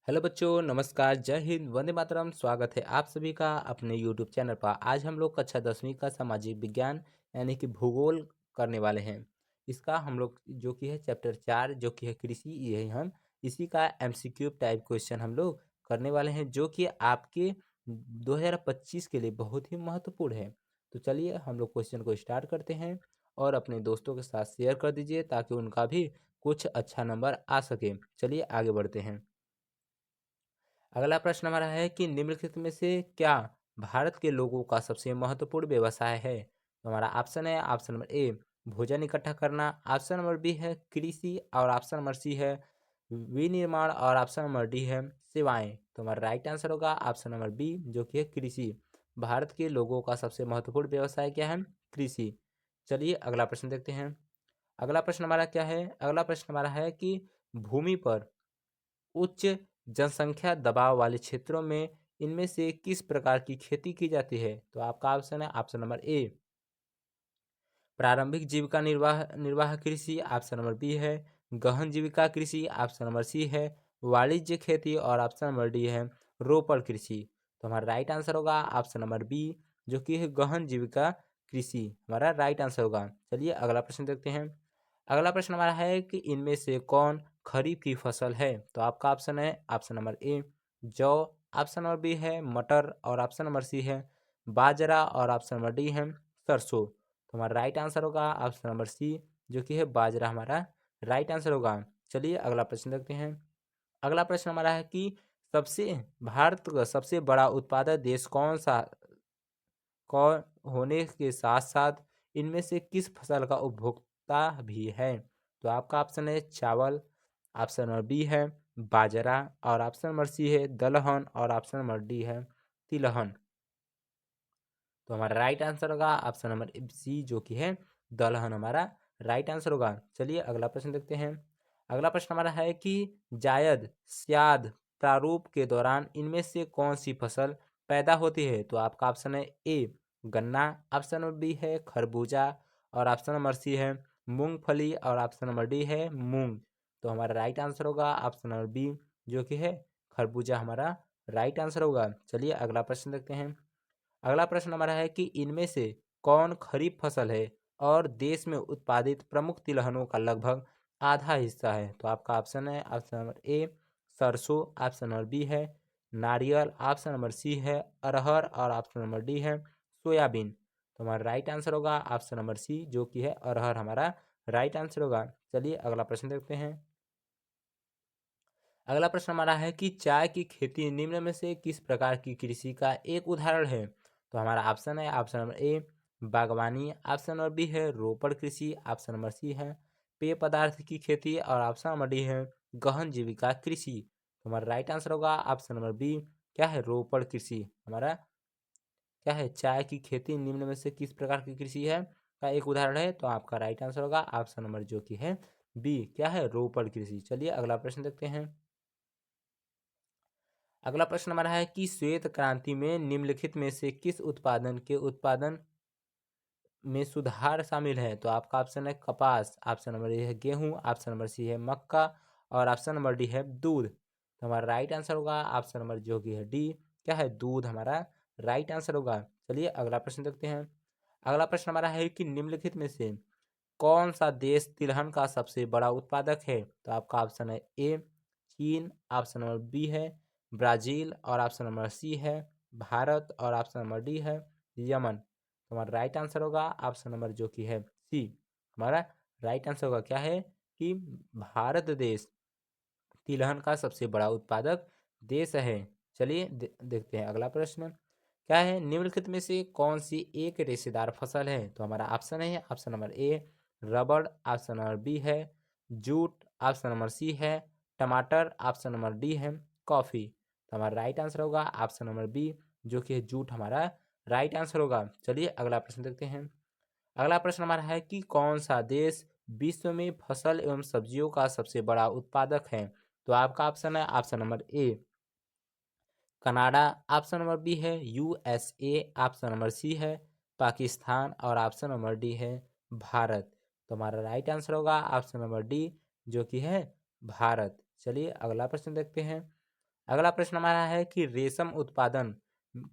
Hello बच्चों, नमस्कार, जय हिंद, वंदे मातरम। स्वागत है आप सभी का अपने यूट्यूब चैनल पर। आज हम लोग कक्षा 10वीं का सामाजिक विज्ञान यानी कि भूगोल करने वाले हैं। इसका हम लोग जो कि है चैप्टर 4 जो कि है कृषि, ये हम इसी का एमसीक्यू टाइप क्वेश्चन हम लोग करने वाले हैं जो कि आपके 2025 के लिए बहुत ही महत्वपूर्ण है। तो चलिए हम लोग क्वेश्चन को स्टार्ट करते हैं और अपने दोस्तों के साथ शेयर कर दीजिए ताकि उनका भी कुछ अच्छा नंबर आ सके। चलिए आगे बढ़ते हैं। अगला प्रश्न हमारा है कि निम्नलिखित में से क्या भारत के लोगों का सबसे महत्वपूर्ण व्यवसाय है। तो हमारा ऑप्शन है ऑप्शन नंबर ए भोजन इकट्ठा करना, ऑप्शन नंबर बी है कृषि और ऑप्शन नंबर सी है विनिर्माण और ऑप्शन नंबर डी है सेवाएं। तो हमारा राइट आंसर होगा ऑप्शन नंबर बी जो कि है कृषि। भारत के लोगों का सबसे महत्वपूर्ण व्यवसाय क्या है? कृषि। चलिए अगला प्रश्न देखते हैं। अगला प्रश्न हमारा क्या है? अगला प्रश्न हमारा है कि भूमि पर उच्च जनसंख्या दबाव वाले क्षेत्रों में इनमें से किस प्रकार की खेती की जाती है? तो आपका ऑप्शन है ऑप्शन नंबर ए प्रारंभिक जीविका निर्वाह निर्वाह कृषि, ऑप्शन नंबर बी है गहन जीविका कृषि, ऑप्शन नंबर सी है वाणिज्य खेती और ऑप्शन नंबर डी है रोपड़ कृषि। तो हमारा राइट आंसर होगा ऑप्शन नंबर बी जो कि है गहन जीविका कृषि, हमारा राइट आंसर होगा। चलिए अगला प्रश्न देखते हैं। अगला प्रश्न हमारा है कि इनमें से कौन खरीफ की फसल है? तो आपका ऑप्शन है ऑप्शन नंबर ए जौ, ऑप्शन नंबर बी है मटर और ऑप्शन नंबर सी है बाजरा और ऑप्शन नंबर डी है सरसों। तो हमारा राइट आंसर होगा ऑप्शन नंबर सी जो कि है बाजरा, हमारा राइट आंसर होगा। चलिए अगला प्रश्न देखते हैं। अगला प्रश्न हमारा है कि सबसे भारत का सबसे बड़ा उत्पादक देश कौन सा कौन होने के साथ साथ इनमें से किस फसल का उपभोक्ता भी है? तो आपका ऑप्शन है चावल, ऑप्शन नंबर बी है बाजरा और ऑप्शन नंबर सी है दलहन और ऑप्शन नंबर डी है तिलहन। तो हमारा राइट आंसर होगा ऑप्शन नंबर सी जो कि है दलहन, हमारा राइट आंसर होगा। चलिए अगला प्रश्न देखते हैं। अगला प्रश्न हमारा है कि जायद स्याद प्रारूप के दौरान इनमें से कौन सी फसल पैदा होती है? तो आपका ऑप्शन है ए गन्ना, ऑप्शन नंबर बी है खरबूजा और ऑप्शन नंबर सी है मूंगफली और ऑप्शन नंबर डी है मूंग। तो हमारा राइट आंसर होगा ऑप्शन नंबर बी जो कि है खरबूजा, हमारा राइट आंसर होगा। चलिए अगला प्रश्न देखते हैं। अगला प्रश्न हमारा है कि इनमें से कौन खरीफ फसल है और देश में उत्पादित प्रमुख तिलहनों का लगभग आधा हिस्सा है? तो आपका ऑप्शन है ऑप्शन नंबर ए सरसों, ऑप्शन नंबर बी है नारियल, ऑप्शन नंबर सी है अरहर और ऑप्शन नंबर डी है सोयाबीन। तो हमारा राइट आंसर होगा ऑप्शन नंबर सी जो कि है अरहर, हमारा राइट आंसर होगा। चलिए अगला प्रश्न देखते हैं। अगला प्रश्न हमारा है कि चाय की खेती निम्न में से किस प्रकार की कृषि का एक उदाहरण है? तो हमारा ऑप्शन है ऑप्शन नंबर ए बागवानी, ऑप्शन नंबर बी है रोपड़ कृषि, ऑप्शन नंबर सी है पेय पदार्थ की खेती और ऑप्शन नंबर डी है गहन जीविका कृषि। तो हमारा राइट आंसर होगा ऑप्शन नंबर बी क्या है रोपड़ कृषि, हमारा क्या है चाय की खेती निम्न में से किस प्रकार की कृषि है का एक उदाहरण है। तो आपका राइट आंसर होगा ऑप्शन नंबर जो कि है बी क्या है रोपड़ कृषि। चलिए अगला प्रश्न देखते हैं। अगला प्रश्न हमारा है कि श्वेत क्रांति में निम्नलिखित में से किस उत्पादन में सुधार शामिल है? तो आपका ऑप्शन है कपास, ऑप्शन नंबर ए है गेहूं, ऑप्शन नंबर सी है मक्का और ऑप्शन नंबर डी है दूध। तो हमारा राइट आंसर होगा ऑप्शन नंबर जो कि है डी क्या है दूध, हमारा राइट आंसर होगा। चलिए अगला प्रश्न देखते हैं। अगला प्रश्न हमारा है कि निम्नलिखित में से कौन सा देश तिलहन का सबसे बड़ा उत्पादक है? तो आपका ऑप्शन है ए चीन, ऑप्शन नंबर बी है ब्राजील और ऑप्शन नंबर सी है भारत और ऑप्शन नंबर डी है यमन। तो हमारा राइट आंसर होगा ऑप्शन नंबर जो कि है सी, हमारा राइट आंसर होगा क्या है कि भारत देश तिलहन का सबसे बड़ा उत्पादक देश है। चलिए देखते हैं अगला प्रश्न क्या है। निम्नलिखित में से कौन सी एक रेशेदार फसल है? तो हमारा ऑप्शन है ऑप्शन नंबर ए रबड़, ऑप्शन नंबर बी है जूट, ऑप्शन नंबर सी है टमाटर, ऑप्शन नंबर डी है कॉफी। तो हमारा राइट आंसर होगा ऑप्शन नंबर बी जो कि है जूट, हमारा राइट आंसर होगा। चलिए अगला प्रश्न देखते हैं। अगला प्रश्न हमारा है कि कौन सा देश विश्व में फसल एवं सब्जियों का सबसे बड़ा उत्पादक है? तो आपका ऑप्शन है option number A Canada, option number B है यूएसए, ऑप्शन नंबर सी है पाकिस्तान और ऑप्शन नंबर डी है भारत। तो हमारा राइट आंसर होगा ऑप्शन नंबर डी जो कि है भारत। चलिए अगला प्रश्न देखते हैं। अगला प्रश्न हमारा है कि रेशम उत्पादन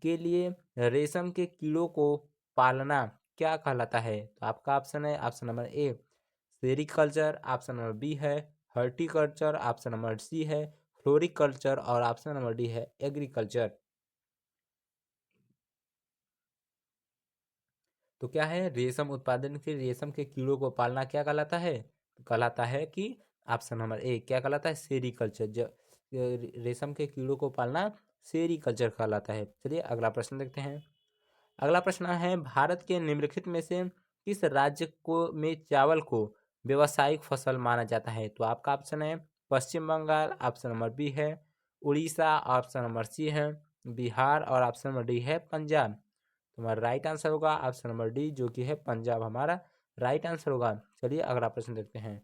के लिए रेशम के कीड़ों को पालना क्या कहलाता है? तो आपका ऑप्शन है option number A sericulture, option number B है हॉर्टिकल्चर, ऑप्शन नंबर सी है फ्लोरिकल्चर और ऑप्शन नंबर डी है एग्रीकल्चर। तो क्या है रेशम उत्पादन के रेशम के कीड़ों को पालना क्या कहलाता है? तो कहलाता है कि ऑप्शन नंबर ए क्या कहलाता है सेरिकल्चर। रेशम के कीड़ों को पालना सेरिकल्चर कहलाता है। चलिए अगला प्रश्न देखते हैं। अगला प्रश्न है भारत के निम्नलिखित में से किस राज्य को में चावल को व्यावसायिक फसल माना जाता है? तो आपका ऑप्शन है पश्चिम बंगाल, ऑप्शन नंबर बी है उड़ीसा, ऑप्शन नंबर सी है बिहार और ऑप्शन नंबर डी है पंजाब। तो हमारा राइट आंसर होगा ऑप्शन नंबर डी जो कि है पंजाब हमारा राइट आंसर होगा। चलिए अगला प्रश्न देखते हैं।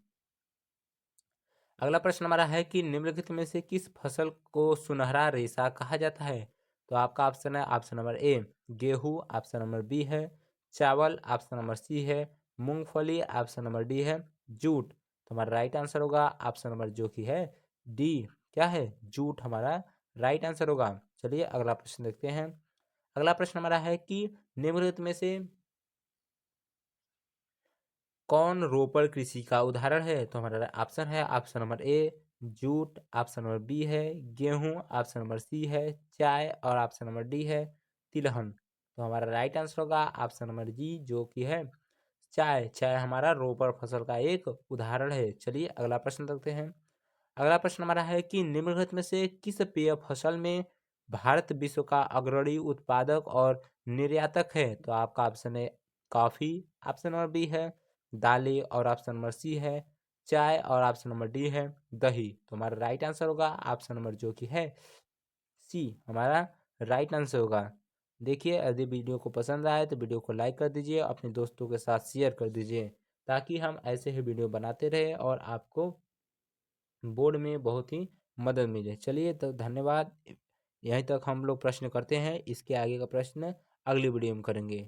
अगला प्रश्न हमारा है कि निम्नलिखित में से किस फसल को सुनहरा रेशा कहा जाता है? तो आपका ऑप्शन है ऑप्शन नंबर ए गेहूं, ऑप्शन नंबर बी है चावल, ऑप्शन नंबर सी है मूंगफली, ऑप्शन नंबर डी है जूट। तो हमारा राइट आंसर होगा ऑप्शन नंबर जो कि है डी क्या है जूट हमारा राइट आंसर होगा। चलिए अगला प्रश्न देखते हैं। अगला प्रश्न हमारा है कि निम्नलिखित में से कौन रोपड़ कृषि का उदाहरण है? तो हमारा ऑप्शन है option number A jute, option number B है गेहूं, ऑप्शन नंबर सी है चाय और ऑप्शन नंबर डी है तिलहन। तो हमारा राइट आंसर होगा ऑप्शन नंबर जी जो कि है चाय। चाय हमारा रोपड़ फसल का एक उदाहरण है। चलिए अगला प्रश्न देखते हैं। अगला प्रश्न हमारा है कि निम्नलिखित में से किस पेय फसल में भारत विश्व का अग्रणी उत्पादक और निर्यातक है? तो आपका ऑप्शन है कॉफी, ऑप्शन नंबर बी है दालें और ऑप्शन नंबर सी है चाय और ऑप्शन नंबर डी है दही। तो हमारा राइट आंसर होगा ऑप्शन नंबर जो कि है सी हमारा राइट आंसर होगा। देखिए यदि वीडियो को पसंद आए तो वीडियो को लाइक कर दीजिए, अपने दोस्तों के साथ शेयर कर दीजिए ताकि हम ऐसे ही वीडियो बनाते रहें और आपको बोर्ड में बहुत ही मदद मिले। चलिए तो धन्यवाद। यहीं तक हम लोग प्रश्न करते हैं, इसके आगे का प्रश्न अगली वीडियो में करेंगे।